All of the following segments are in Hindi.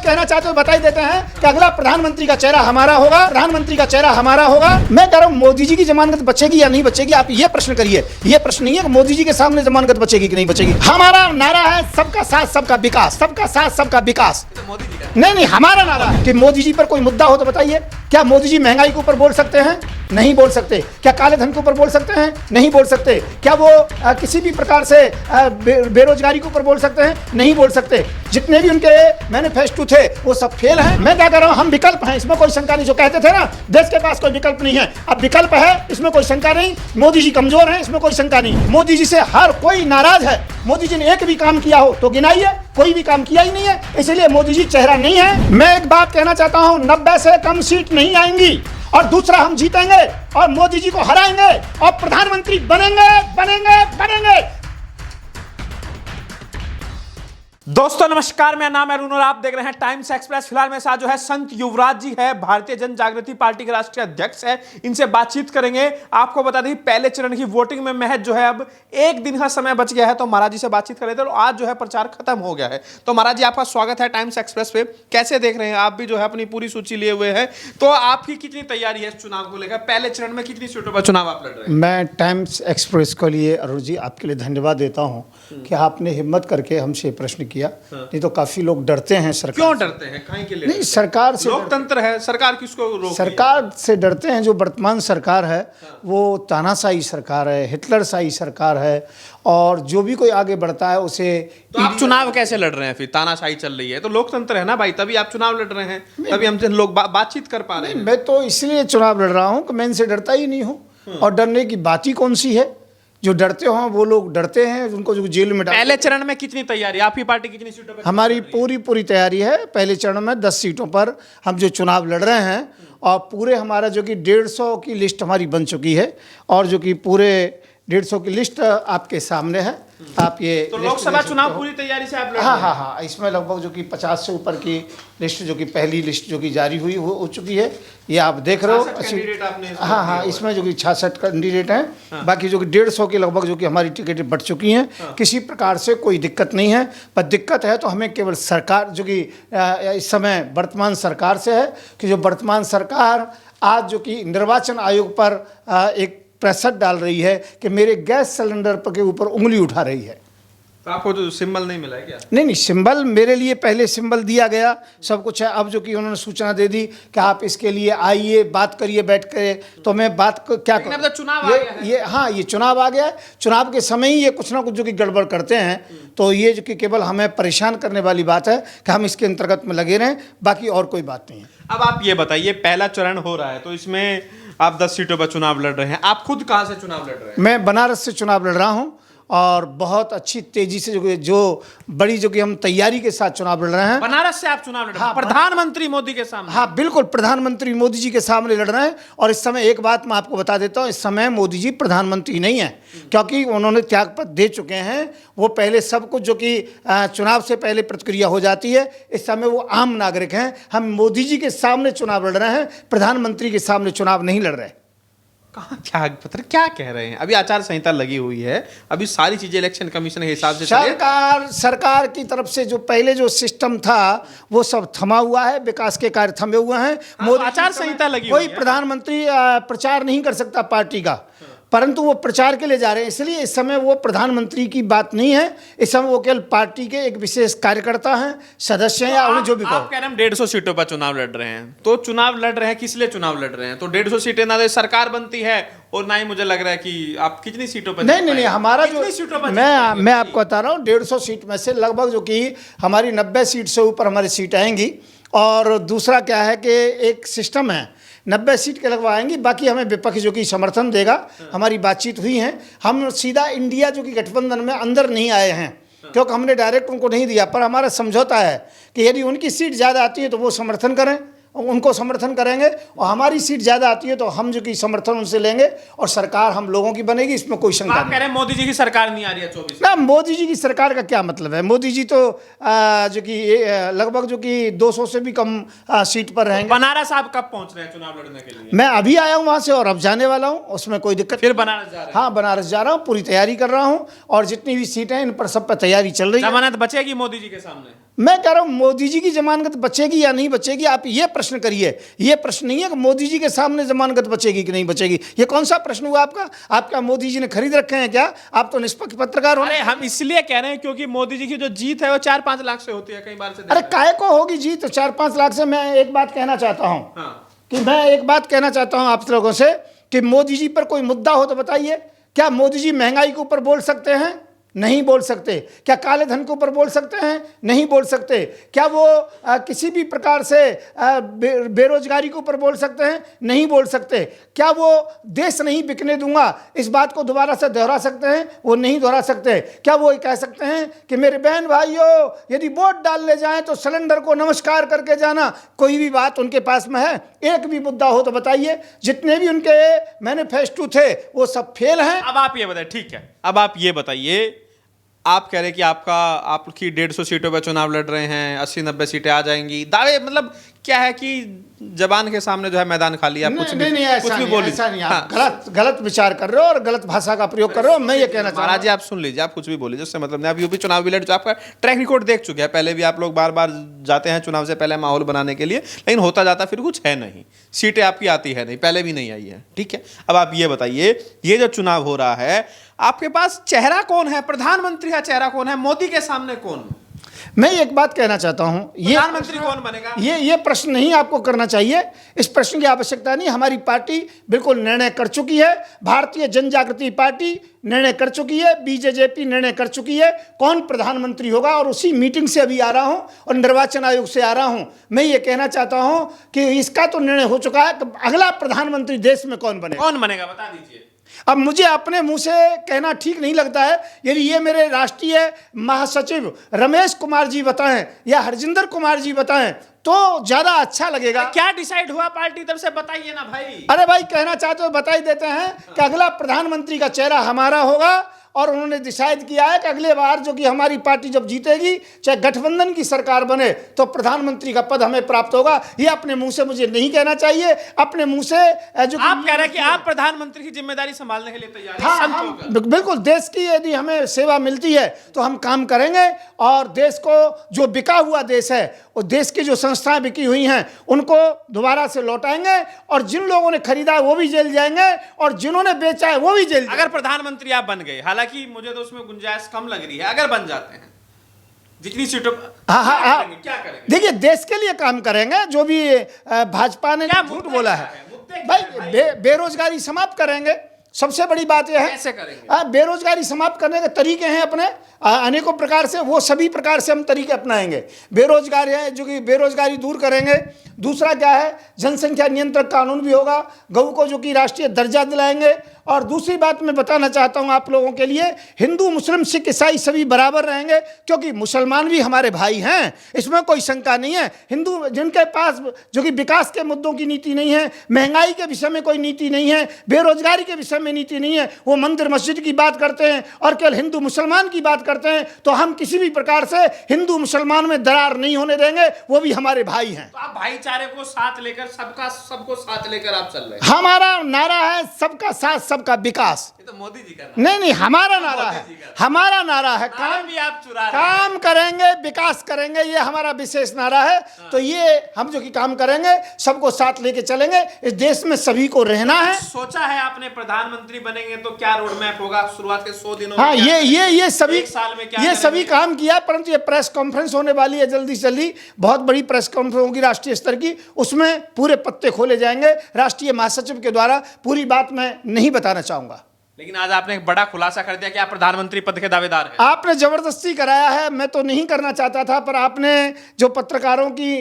कहना चाहते हो बता ही देते हैं कि अगला प्रधानमंत्री का चेहरा हमारा होगा, प्रधानमंत्री का चेहरा हमारा होगा। मैं कह रहा हूँ मोदी जी की जमानत बचेगी या नहीं बचेगी, आप ये प्रश्न करिए। ये प्रश्न नहीं है कि मोदी जी के सामने जमानत बचेगी कि नहीं बचेगी। हमारा नारा है सबका साथ सबका विकास, सबका साथ सबका विकास। नहीं, हमारा नारा है कि मोदी जी पर कोई मुद्दा हो तो बताइए। क्या मोदी जी महंगाई के ऊपर बोल सकते हैं? नहीं बोल सकते। क्या काले धन के ऊपर बोल सकते हैं? नहीं बोल सकते। क्या वो किसी भी प्रकार से बेरोजगारी के ऊपर बोल सकते हैं? नहीं बोल सकते। जितने भी उनके मैनिफेस्टो थे वो सब फेल हैं। मैं क्या कह रहा हूँ, हम विकल्प हैं, इसमें कोई शंका नहीं। जो कहते थे ना देश के पास कोई विकल्प नहीं है, अब विकल्प है, इसमें कोई शंका नहीं। मोदी जी कमजोर हैं, इसमें कोई शंका नहीं। मोदी जी से हर कोई नाराज है। मोदी जी ने एक भी काम किया हो तो गिनाइए, कोई भी काम किया ही नहीं है, इसलिए मोदी जी चेहरा नहीं है। मैं एक बात कहना चाहता हूँ, 90 से कम सीट नहीं आएंगी और दूसरा हम जीतेंगे और मोदी जी को हराएंगे और प्रधानमंत्री बनेंगे बनेंगे बनेंगे। दोस्तों नमस्कार, मेरा नाम है अरुण और आप देख रहे हैं टाइम्स एक्सप्रेस। फिलहाल मेरे साथ जो है संत युवराज जी है, भारतीय जन जागृति पार्टी के राष्ट्रीय अध्यक्ष है। इनसे बातचीत करेंगे। आपको बता दें पहले चरण की वोटिंग में महज जो है अब एक दिन का समय बच गया है, तो महाराज जी से बातचीत कर रहे थे और आज जो है प्रचार खत्म हो गया है। तो महाराज जी आपका स्वागत है टाइम्स एक्सप्रेस पे। कैसे देख रहे हैं आप भी जो है अपनी पूरी सूची लिए हुए हैं, तो आपकी कितनी तैयारी है इस चुनाव को लेकर? पहले चरण में कितनी सीटों पर चुनाव आप लड़ रहे हैं? मैं टाइम्स एक्सप्रेस के लिए अरुण जी आपके लिए धन्यवाद देता हूँ कि आपने हिम्मत करके हमसे प्रश्न किया। नहीं तो काफी लोग डरते हैं सरकार। क्यों डरते हैं? कहीं के लिए नहीं, सरकार से लोकतंत्र है, सरकार किसको रोक? सरकार से डरते हैं। जो वर्तमान सरकार है वो तानाशाही सरकार है, हिटलरशाही सरकार है और जो भी कोई आगे बढ़ता है उसे। तो आप चुनाव कैसे लड़ रहे हैं फिर? तानाशाही चल रही है तो लोकतंत्र है ना भाई, तभी आप चुनाव लड़ रहे हैं, तभी हमसे लोग बातचीत कर पा रहे हैं। मैं तो इसलिए चुनाव लड़ रहा हूँ कि मैं इनसे डरता ही नहीं हूँ। और डरने की बात ही कौन सी है? जो डरते हो वो लोग डरते हैं, उनको जो जेल में पहले चरण में कितनी तैयारी? आपकी पार्टी कितनी सीटों पर? हमारी पूरी तैयारी है। पहले चरण में 10 सीटों पर हम जो चुनाव लड़ रहे हैं और पूरे हमारा जो कि 150 की लिस्ट हमारी बन चुकी है और जो कि पूरे 150 की लिस्ट आपके सामने है। आप ये तो लोकसभा चुनाव पूरी तैयारी से आप लड़ रहे हैं? हाँ, इसमें लगभग जो कि 50 से ऊपर की लिस्ट जो कि पहली लिस्ट जो कि जारी हुई हो चुकी है, ये आप देख रहे हो। हाँ, इसमें जो कि 66 कैंडिडेट हैं। बाकी जो कि 150 की लगभग जो कि हमारी टिकटें बढ़ चुकी हैं। किसी प्रकार से कोई दिक्कत नहीं है, पर दिक्कत है तो हमें केवल सरकार जो कि इस समय वर्तमान सरकार से है कि जो वर्तमान सरकार आज जो कि निर्वाचन आयोग पर एक प्रेशर डाल रही है कि मेरे गैस सिलेंडर पर के ऊपर उंगली उठा रही है। तो आपको जो सिंबल नहीं मिला है क्या? नहीं, सिंबल मेरे लिए पहले सिंबल दिया गया, सब कुछ है। अब जो कि उन्होंने सूचना दे दी कि आप इसके लिए आइए, बात करिए बैठ कर, तो मैं बात क्या करूं? अब तो चुनाव आ गया है। ये चुनाव आ गया है। चुनाव के समय ही ये कुछ ना कुछ जो कि गड़बड़ करते हैं, तो ये जो कि केवल हमें परेशान करने वाली बात है कि हम इसके अंतर्गत में लगे रहें, बाकी और कोई बात नहीं है। अब आप ये बताइए, पहला चरण हो रहा है तो इसमें आप 10 सीटों पर चुनाव लड़ रहे हैं। आप खुद कहाँ से चुनाव लड़ रहे हैं? मैं बनारस से चुनाव लड़ रहा हूँ और बहुत अच्छी तेजी से जो बड़ी जो कि हम तैयारी के साथ चुनाव लड़ रहे हैं। बनारस से आप चुनाव लड़ रहे हैं? प्रधानमंत्री मोदी के सामने? हाँ बिल्कुल, प्रधानमंत्री मोदी जी के सामने लड़ रहे हैं। और इस समय एक बात मैं आपको बता देता हूँ, इस समय मोदी जी प्रधानमंत्री नहीं है, क्योंकि उन्होंने त्यागपत्र दे चुके हैं। वो पहले सब कुछ जो कि चुनाव से पहले प्रतिक्रिया हो जाती है, इस समय वो आम नागरिक हैं। हम मोदी जी के सामने चुनाव लड़ रहे हैं, प्रधानमंत्री के सामने चुनाव नहीं लड़ रहे। क्या कह रहे हैं? अभी आचार संहिता लगी हुई है, अभी सारी चीजें इलेक्शन कमीशन के हिसाब से सरकार की तरफ से जो पहले जो सिस्टम था वो सब थमा हुआ है, विकास के कार्य थमे हुए हैं। मोदी आचार संहिता लगी हुई है। कोई प्रधानमंत्री प्रचार नहीं कर सकता पार्टी का, परंतु वो प्रचार के लिए जा रहे हैं, इसलिए इस समय वो प्रधानमंत्री की बात नहीं है। इस समय वो केवल पार्टी के एक विशेष कार्यकर्ता हैं, सदस्य हैं, या उन्हें जो भी कहो। आप कह रहे हैं 150 सीटों पर चुनाव लड़ रहे हैं, तो चुनाव लड़ रहे हैं किस लिए चुनाव लड़ रहे हैं? तो 150 सीटें ना सरकार बनती है और ना ही मुझे लग रहा है कि आप कितनी सीटों पर। नहीं, हमारा जो मैं आपको बता रहा हूँ, 150 सीट में से लगभग जो कि हमारी 90 सीट से ऊपर हमारी सीट आएंगी। और दूसरा क्या है कि एक सिस्टम है, 90 सीट के लगभग आएंगी, बाकी हमें विपक्ष जो कि समर्थन देगा। हमारी बातचीत हुई है, हम सीधा इंडिया जो कि गठबंधन में अंदर नहीं आए हैं, क्योंकि हमने डायरेक्ट उनको नहीं दिया। पर हमारा समझौता है कि यदि उनकी सीट ज़्यादा आती है तो वो समर्थन करें, उनको समर्थन करेंगे, और हमारी सीट ज़्यादा आती है तो हम जो कि समर्थन उनसे लेंगे और सरकार हम लोगों की बनेगी, इसमें कोई शंका नहीं। आप कह रहे हैं मोदी जी की सरकार नहीं आ रही है 24 ना, मोदी जी की सरकार का क्या मतलब है? मोदी जी तो जो कि लगभग जो कि 200 से भी कम सीट पर रहेंगे। बनारस आप कब पहुंच रहे हैं चुनाव लड़ने के लिए? मैं अभी आया हूँ वहाँ से और अब जाने वाला हूँ, उसमें कोई दिक्कत। फिर बनारस जा रहे हैं? हाँ, बनारस जा रहा हूँ, पूरी तैयारी कर रहा हूँ और जितनी भी सीटें इन पर सब पर तैयारी चल रही है। जमानत बचेगी मोदी जी के सामने? मैं कह रहा हूं मोदी जी की जमानत बचेगी या नहीं बचेगी, आप ये प्रश्न करिए। ये प्रश्न नहीं है कि मोदी जी के सामने जमानत बचेगी कि नहीं बचेगी। ये कौन सा प्रश्न हुआ आपका? आपका मोदी जी ने खरीद रखे हैं क्या? आप तो निष्पक्ष पत्रकार हो। अरे हम इसलिए कह रहे हैं क्योंकि मोदी जी की जो जीत है वो 4-5 लाख से होती है, कई बार से। अरे काहे को होगी जीत 4-5 लाख से? मैं एक बात कहना चाहता हूं आप लोगों से कि मोदी जी पर कोई मुद्दा हो तो बताइए। क्या मोदी जी महंगाई के ऊपर बोल सकते हैं? नहीं बोल सकते। क्या काले धन के ऊपर बोल सकते हैं? नहीं बोल सकते। क्या वो किसी भी प्रकार से बेरोजगारी के ऊपर बोल सकते हैं? नहीं बोल सकते। क्या वो देश नहीं बिकने दूंगा इस बात को दोबारा से दोहरा सकते हैं? वो नहीं दोहरा सकते। क्या वो कह सकते हैं कि मेरे बहन भाइयों यदि वोट डालने जाएं तो सिलेंडर को नमस्कार करके जाना? कोई भी बात उनके पास में है? एक भी मुद्दा हो तो बताइए। जितने भी उनके मैनिफेस्टो थे वो सब फेल हैं। अब आप ये बताइए, ठीक है, अब आप ये बताइए, आप कह रहे हैं कि आपकी 150 सीटों पर चुनाव लड़ रहे हैं, 80-90 सीटें आ जाएंगी, दावे मतलब क्या है कि जबान के सामने जो है मैदान खाली, आप कुछ भी बोलिए। ऐसा नहीं, आप गलत विचार कर रहे हो और गलत भाषा का प्रयोग कर रहे हो। मैं ये कहना चाहता हूं महाराज जी, आप सुन लीजिए, आप कुछ भी बोलिए, जिससे मतलब नहीं। आप यूपी चुनाव भी लड़ जो आपका ट्रैक रिकॉर्ड देख चुके हैं, पहले भी आप लोग बार बार जाते हैं चुनाव से पहले माहौल बनाने के लिए, लेकिन होता जाता फिर कुछ है नहीं, सीटें आपकी आती है नहीं, पहले भी नहीं आई है, ठीक है। अब आप ये बताइए, ये जो चुनाव हो रहा है, आपके पास चेहरा कौन है? प्रधानमंत्री का चेहरा कौन है? मोदी के सामने कौन? मैं एक बात कहना चाहता हूं, ये प्रधानमंत्री कौन बनेगा? ये प्रश्न नहीं आपको करना चाहिए। इस प्रश्न की आवश्यकता नहीं। हमारी पार्टी बिल्कुल निर्णय कर चुकी है। भारतीय जन जागृति पार्टी निर्णय कर चुकी है, बीजेपी निर्णय कर चुकी है कौन प्रधानमंत्री होगा। और उसी मीटिंग से अभी आ रहा हूं और निर्वाचन आयोग से आ रहा हूं। मैं ये कहना चाहता हूं कि इसका तो निर्णय हो चुका है कि अगला प्रधानमंत्री देश में कौन बनेगा। कौन बनेगा बता दीजिए। अब मुझे अपने मुंह से कहना ठीक नहीं लगता है। यदि ये मेरे राष्ट्रीय महासचिव रमेश कुमार जी बताएं या हरजिंदर कुमार जी बताएं तो ज्यादा अच्छा लगेगा। क्या डिसाइड हुआ पार्टी तरफ से, बताइए ना भाई। अरे भाई, कहना चाहते हो बता ही देते हैं कि अगला प्रधानमंत्री का चेहरा हमारा होगा। और उन्होंने डिसाइड किया है कि अगले बार जो कि हमारी पार्टी जब जीतेगी, चाहे गठबंधन की सरकार बने, तो प्रधानमंत्री का पद हमें प्राप्त होगा। ये अपने मुंह से मुझे नहीं कहना चाहिए। अपने मुंह से जो आप कह रहे हैं कि आप प्रधानमंत्री की जिम्मेदारी संभालने के लिए तैयार हैं। हाँ, बिल्कुल। देश की यदि हमें सेवा मिलती है तो हम काम करेंगे। और देश को जो बिका हुआ देश है, और देश की जो संस्थाएं बिकी हुई हैं, उनको दोबारा से लौटाएंगे। और जिन लोगों ने खरीदा है वो भी जेल जाएंगे, और जिन्होंने बेचा है वो भी जेल जाएंगे। अगर प्रधानमंत्री आप बन गए, हालांकि मुझे तो उसमें गुंजाइश कम लग रही है, अगर बन जाते हैं जितनी सीटों, क्या करेंगे? देखिए, देश के लिए काम करेंगे। जो भी भाजपा ने झूठ बोला है भाई, बेरोजगारी समाप्त करेंगे। सबसे बड़ी बात यह है, कैसे करेंगे? बेरोजगारी समाप्त करने के तरीके हैं अपने अनेकों प्रकार से। वो सभी प्रकार से हम तरीके अपनाएंगे। बेरोजगारी है जो कि बेरोजगारी दूर करेंगे। दूसरा क्या है, जनसंख्या नियंत्रण कानून भी होगा। गऊ को जो कि राष्ट्रीय दर्जा दिलाएंगे। और दूसरी बात मैं बताना चाहता हूं आप लोगों के लिए, हिंदू मुस्लिम सिख ईसाई सभी बराबर रहेंगे, क्योंकि मुसलमान भी हमारे भाई हैं, इसमें कोई शंका नहीं है। हिंदू जिनके पास जो कि विकास के मुद्दों की नीति नहीं है, महंगाई के विषय में कोई नीति नहीं है, बेरोजगारी के विषय में नीति नहीं है, वो मंदिर मस्जिद की बात करते हैं और केवल हिंदू मुसलमान की बात करते हैं, तो हम किसी भी प्रकार से हिंदू मुसलमान में दरार नहीं होने देंगे। वो भी हमारे भाई हैं। तो आप भाईचारे को साथ लेकर, सबको साथ लेकर आप चल रहे हैं। हमारा नारा है सबका साथ सबका विकास। ये तो मोदी जी का नहीं, हमारा नारा है। हमारा नारा है काम भी आप चुरा रहे हैं। काम करेंगे, विकास करेंगे, ये हमारा विशेष नारा है। तो ये हम जो कि काम करेंगे, सबको साथ लेके चलेंगे। इस देश में सभी को रहना है। सोचा है आपने प्रधानमंत्री बनेंगे तो क्या रोड मैप होगा शुरुआत के 100 दिनों में? हाँ, ये सभी, एक साल में क्या ये सभी काम किया। परंतु ये प्रेस कॉन्फ्रेंस होने वाली है जल्दी से जल्दी, बहुत बड़ी प्रेस कॉन्फ्रेंस होगी राष्ट्रीय स्तर की। उसमें पूरे पत्ते खोले जाएंगे राष्ट्रीय महासचिव के द्वारा। पूरी बात मैं नहीं बताना चाहूंगा। लेकिन आज आपने एक बड़ा खुलासा कर दिया कि आप प्रधानमंत्री पद के दावेदार हैं। आपने जबरदस्ती कराया है। मैं तो नहीं करना चाहता था, पर आपने जो पत्रकारों की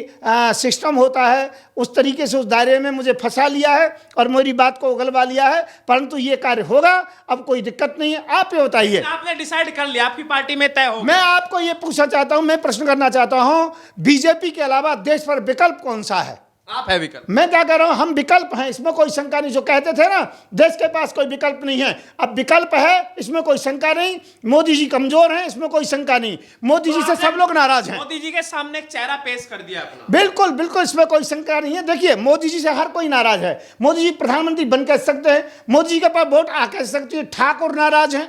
सिस्टम होता है उस तरीके से उस दायरे में मुझे फंसा लिया है और मेरी बात को उगलवा लिया है। परंतु ये कार्य होगा, अब कोई दिक्कत नहीं है। आप ये बताइए। आपने डिसाइड कर लिया, आपकी पार्टी में तय हो। मैं आपको ये पूछना चाहता हूं, मैं प्रश्न करना चाहता हूं, बीजेपी के अलावा देश पर विकल्प कौन सा है? आप है विकल्प। मैं क्या कह रहा हूं, हम विकल्प हैं, इसमें कोई शंका नहीं। जो कहते थे ना देश के पास कोई विकल्प नहीं है, अब विकल्प है, इसमें कोई शंका नहीं। मोदी जी कमजोर हैं, इसमें कोई शंका नहीं। मोदी जी से सब लोग नाराज हैं। मोदी जी के सामने एक चेहरा पेश कर दिया अपना। बिल्कुल बिल्कुल, इसमें कोई शंका नहीं है। देखिए, मोदी जी से हर कोई नाराज है। मोदी जी प्रधानमंत्री बन कह सकते हैं, मोदी जी के पास वोट आ कह सकती है। ठाकुर नाराज हैं।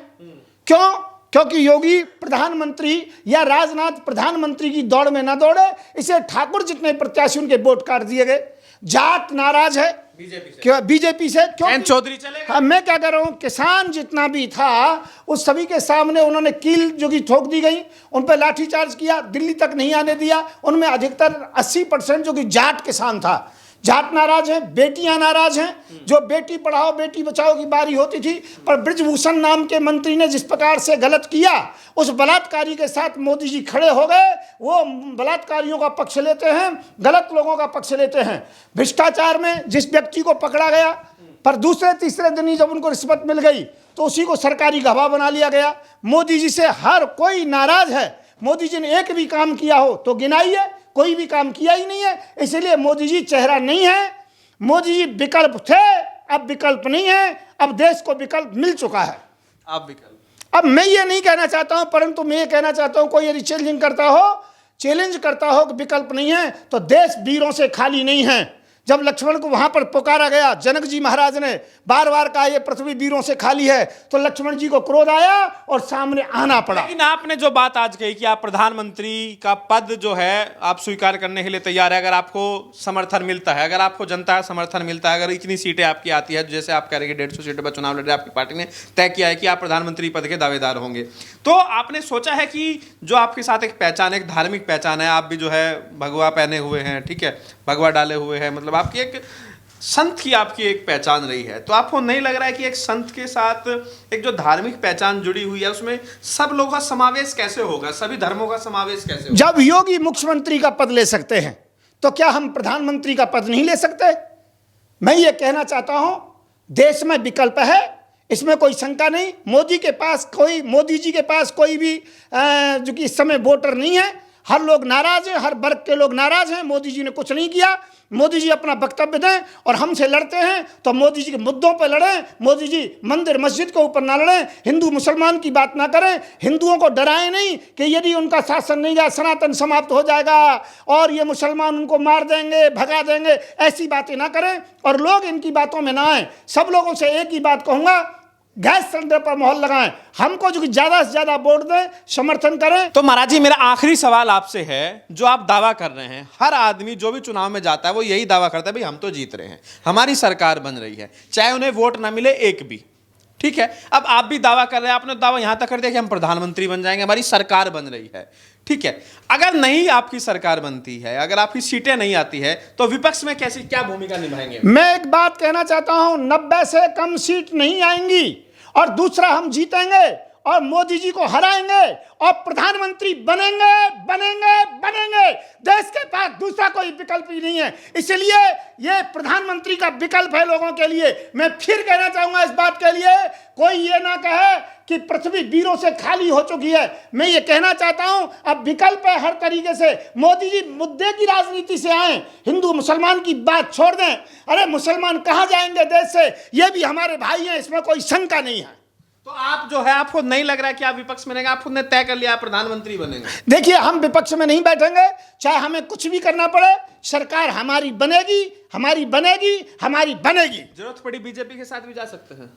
क्यों? क्योंकि योगी प्रधानमंत्री या राजनाथ प्रधानमंत्री की दौड़ में ना दौड़े, इसे ठाकुर जितने प्रत्याशी उनके वोट काट दिए गए। जाट नाराज है बीजेपी से क्यों? चौधरी चलेगा। हाँ, मैं क्या कह रहा हूं, किसान जितना भी था उस सभी के सामने उन्होंने कील जो कि ठोक दी गई, उन पर लाठीचार्ज किया, दिल्ली तक नहीं आने दिया। उनमें अधिकतर 80% जो कि जाट किसान था। जाट नाराज हैं, बेटियां नाराज हैं। जो बेटी पढ़ाओ बेटी बचाओ की बारी होती थी, पर ब्रिजभूषण नाम के मंत्री ने जिस प्रकार से गलत किया, उस बलात्कारी के साथ मोदी जी खड़े हो गए। वो बलात्कारियों का पक्ष लेते हैं, गलत लोगों का पक्ष लेते हैं। भ्रष्टाचार में जिस व्यक्ति को पकड़ा गया, पर दूसरे तीसरे दिन ही जब उनको रिश्वत मिल गई तो उसी को सरकारी गवाह बना लिया गया। मोदी जी से हर कोई नाराज है। मोदी जी ने एक भी काम किया हो तो गिनाइए, कोई भी काम किया ही नहीं है। इसलिए मोदी जी चेहरा नहीं है। मोदी जी विकल्प थे, अब विकल्प नहीं है। अब देश को विकल्प मिल चुका है। अब मैं ये नहीं कहना चाहता हूं, परंतु मैं ये कहना चाहता हूं, कोई यदि चैलेंज करता हो कि विकल्प नहीं है, तो देश वीरों से खाली नहीं है। जब लक्ष्मण को वहां पर पुकारा गया, जनक जी महाराज ने बार बार कहा ये पृथ्वी वीरों से खाली है, तो लक्ष्मण जी को क्रोध आया और सामने आना पड़ा। लेकिन आपने जो बात आज कही कि आप प्रधानमंत्री का पद जो है आप स्वीकार करने के लिए तैयार है, अगर आपको समर्थन मिलता है, अगर आपको जनता का समर्थन मिलता है, अगर इतनी सीटें आपकी आती है, जैसे आप कह रहे हैं 150 सीटों पर चुनाव लड़ रहे, आपकी पार्टी ने तय किया है कि आप प्रधानमंत्री पद के दावेदार होंगे, तो आपने सोचा है कि जो आपके साथ एक पहचान है, एक धार्मिक पहचान है, आप भी जो है भगवा पहने हुए हैं, ठीक है, भगवा डाले हुए हैं, मतलब आपकी एक संत की आपकी एक पहचान रही है, तो आपको नहीं लग रहा है कि एक संत के साथ एक जो धार्मिक पहचान जुड़ी हुई है उसमें सब लोगों का समावेश कैसे होगा, सभी धर्मों का समावेश कैसे होगा? जब योगी मुख्यमंत्री का पद ले सकते हैं तो क्या हम प्रधानमंत्री का पद नहीं ले सकते? मैं ये कहना चाहता हूं, देश में विकल्प है, इसमें कोई शंका नहीं। मोदी जी के पास कोई भी जो कि इस समय वोटर नहीं है। हर लोग नाराज हैं, हर वर्ग के लोग नाराज हैं। मोदी जी ने कुछ नहीं किया। मोदी जी अपना वक्तव्य दें और हमसे लड़ते हैं तो मोदी जी के मुद्दों पर लड़ें। मोदी जी मंदिर मस्जिद के ऊपर ना लड़ें, हिंदू मुसलमान की बात ना करें, हिंदुओं को डराएं नहीं कि यदि उनका शासन नहीं गया सनातन समाप्त हो जाएगा और ये मुसलमान उनको मार देंगे, भगा देंगे, ऐसी बातें ना करें और लोग इनकी बातों में ना आए। सब लोगों से एक ही बात कहूँगा, गैस सिलेंडर पर मोहर लगाएं, हमको जो कि ज्यादा से ज्यादा वोट दें, समर्थन करें। तो महाराज जी, मेरा आखिरी सवाल आपसे है, जो आप दावा कर रहे हैं, हर आदमी जो भी चुनाव में जाता है वो यही दावा करता है, भाई हम तो जीत रहे हैं, हमारी सरकार बन रही है, चाहे उन्हें वोट ना मिले एक भी, ठीक है। अब आप भी दावा कर रहे हैं, आपने दावा यहां तक कर दिया कि हम प्रधानमंत्री बन जाएंगे, हमारी सरकार बन रही है, ठीक है। अगर नहीं आपकी सरकार बनती है, अगर आपकी सीटें नहीं आती है, तो विपक्ष में कैसी क्या भूमिका निभाएंगे? मैं एक बात कहना चाहता हूं, 90 से कम सीट नहीं आएंगी और दूसरा हम जीतेंगे और मोदी जी को हराएंगे और प्रधानमंत्री बनेंगे। देश के पास दूसरा कोई विकल्प ही नहीं है। इसलिए ये प्रधानमंत्री का विकल्प है लोगों के लिए। मैं फिर कहना चाहूंगा इस बात के लिए, कोई ये ना कहे कि पृथ्वी वीरों से खाली हो चुकी है। मैं ये कहना चाहता हूं, अब विकल्प है हर तरीके से। मोदी जी मुद्दे की राजनीति से आए, हिंदू मुसलमान की बात छोड़ दें। अरे मुसलमान कहां जाएंगे देश से, ये भी हमारे भाई हैं, इसमें कोई शंका नहीं है। तो आप जो है, आपको नहीं लग रहा है कि आप विपक्ष में रहेंगे, आप खुद ने तय कर लिया आप प्रधानमंत्री बनेंगे? देखिए, हम विपक्ष में नहीं बैठेंगे, चाहे हमें कुछ भी करना पड़े। सरकार हमारी बनेगी। जरूरत पड़ी बीजेपी के साथ भी जा सकते हैं?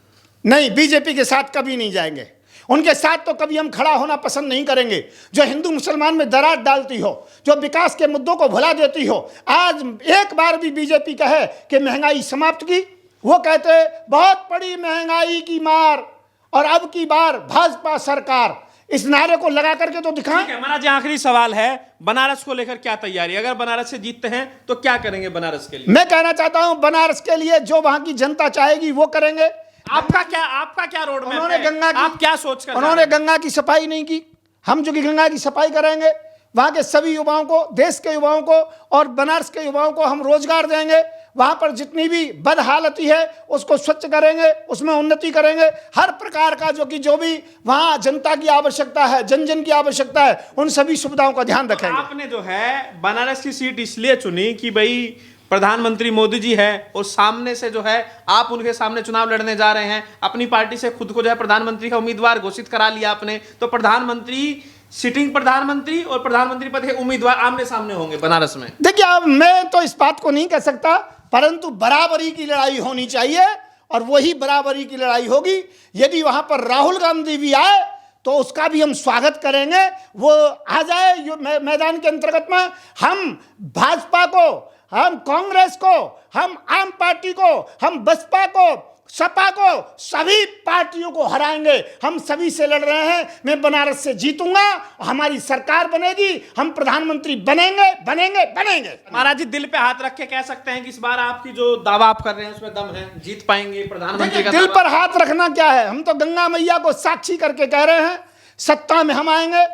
नहीं, बीजेपी के साथ कभी नहीं जाएंगे। उनके साथ तो कभी हम खड़ा होना पसंद नहीं करेंगे, जो हिंदू मुसलमान में दरार डालती हो, जो विकास के मुद्दों को भुला देती हो। आज एक बार भी बीजेपी कहे कि महंगाई समाप्त की, वो कहते बहुत बड़ी महंगाई की मार और अब की बार भाजपा सरकार, इस नारे को लगा करके तो दिखाएं। महाराज, आखिरी सवाल है, बनारस को लेकर क्या तैयारी? अगर बनारस से जीतते हैं तो क्या करेंगे बनारस के लिए? मैं कहना चाहता हूं, बनारस के लिए जो वहां की जनता चाहेगी वो करेंगे। आपका क्या रोड मैप उन्होंने है? गंगा की, आप क्या सोच कर उन्होंने गंगा की सफाई नहीं की, हम जो कि गंगा की सफाई करेंगे। वहां के सभी युवाओं को, देश के युवाओं को और बनारस के युवाओं को हम रोजगार देंगे। वहां पर जितनी भी बदहालती है उसको स्वच्छ करेंगे, उसमें उन्नति करेंगे। हर प्रकार का जो भी वहां जनता की आवश्यकता है, जन की आवश्यकता है, उन सभी सुविधाओं का ध्यान रखेंगे। आपने जो है बनारस की सीट इसलिए चुनी कि भाई प्रधानमंत्री मोदी जी है और सामने से जो है आप उनके सामने चुनाव लड़ने जा रहे हैं, अपनी पार्टी से खुद को जो है प्रधानमंत्री का उम्मीदवार घोषित करा लिया आपने, तो प्रधानमंत्री, सिटिंग प्रधानमंत्री और प्रधानमंत्री पद के उम्मीदवार आमने सामने होंगे बनारस में। देखिए, अब मैं तो इस बात को नहीं कह सकता, परंतु बराबरी की लड़ाई होनी चाहिए और वही बराबरी की लड़ाई होगी। यदि वहां पर राहुल गांधी भी आए तो उसका भी हम स्वागत करेंगे। वो आ जाए मैदान के अंतर्गत में। हम भाजपा को, हम कांग्रेस को, हम आम पार्टी को, हम बसपा को, सपा को, सभी पार्टियों को हराएंगे। हम सभी से लड़ रहे हैं। मैं बनारस से जीतूंगा, हमारी सरकार बनेगी, हम प्रधानमंत्री बनेंगे बनेंगे बनेंगे। महाराज जी, दिल पे हाथ रख के कह सकते हैं कि इस बार आपकी जो दावा आप कर रहे हैं उसमें दम है, जीत पाएंगे प्रधानमंत्री का दिल दावा? पर हाथ रखना क्या है? हम तो गंगा मैया को साक्षी करके कह रहे हैं, सत्ता में हम आएंगे।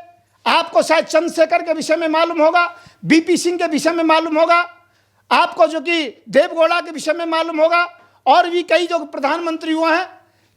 आपको शायद चंद्रशेखर के विषय में मालूम होगा, बीपी सिंह के विषय में मालूम होगा, आपको जो कि देवगौड़ा के विषय में मालूम होगा, और भी कई जो प्रधानमंत्री हुए हैं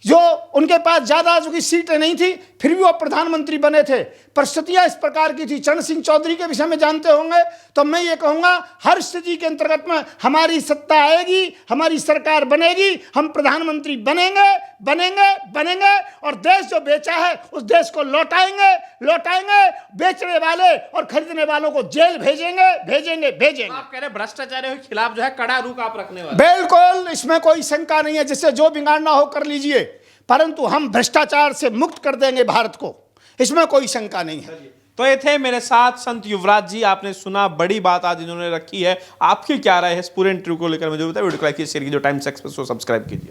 जो उनके पास ज्यादा जो कि सीटें नहीं थी फिर भी वो प्रधानमंत्री बने थे। परिस्थितियां इस प्रकार की थी। चरण सिंह चौधरी के विषय में जानते होंगे। तो मैं ये कहूंगा, हर स्थिति के अंतर्गत में हमारी सत्ता आएगी, हमारी सरकार बनेगी, हम प्रधानमंत्री बनेंगे बनेंगे बनेंगे, और देश जो बेचा है उस देश को लौटाएंगे लौटाएंगे। बेचने वाले और खरीदने वालों को जेल भेजेंगे भेजेंगे भेजेंगे। आप कह रहे हैं भ्रष्टाचारियों के खिलाफ जो है कड़ा रुख आप रखने वाले? बिल्कुल, इसमें कोई शंका नहीं है। जिससे जो बिगाड़ना हो कर लीजिए, परंतु हम भ्रष्टाचार से मुक्त कर देंगे भारत को, इसमें कोई शंका नहीं है। तो ये थे मेरे साथ संत युवराज जी। आपने सुना, बड़ी बात आज इन्होंने रखी है। आपकी क्या राय है इस पूरे इंटरव्यू को लेकर मुझे बताइए। वीडियो को लाइक कीजिए, शेयर कीजिए, टाइम्स एक्सप्रेस को सब्सक्राइब कीजिए।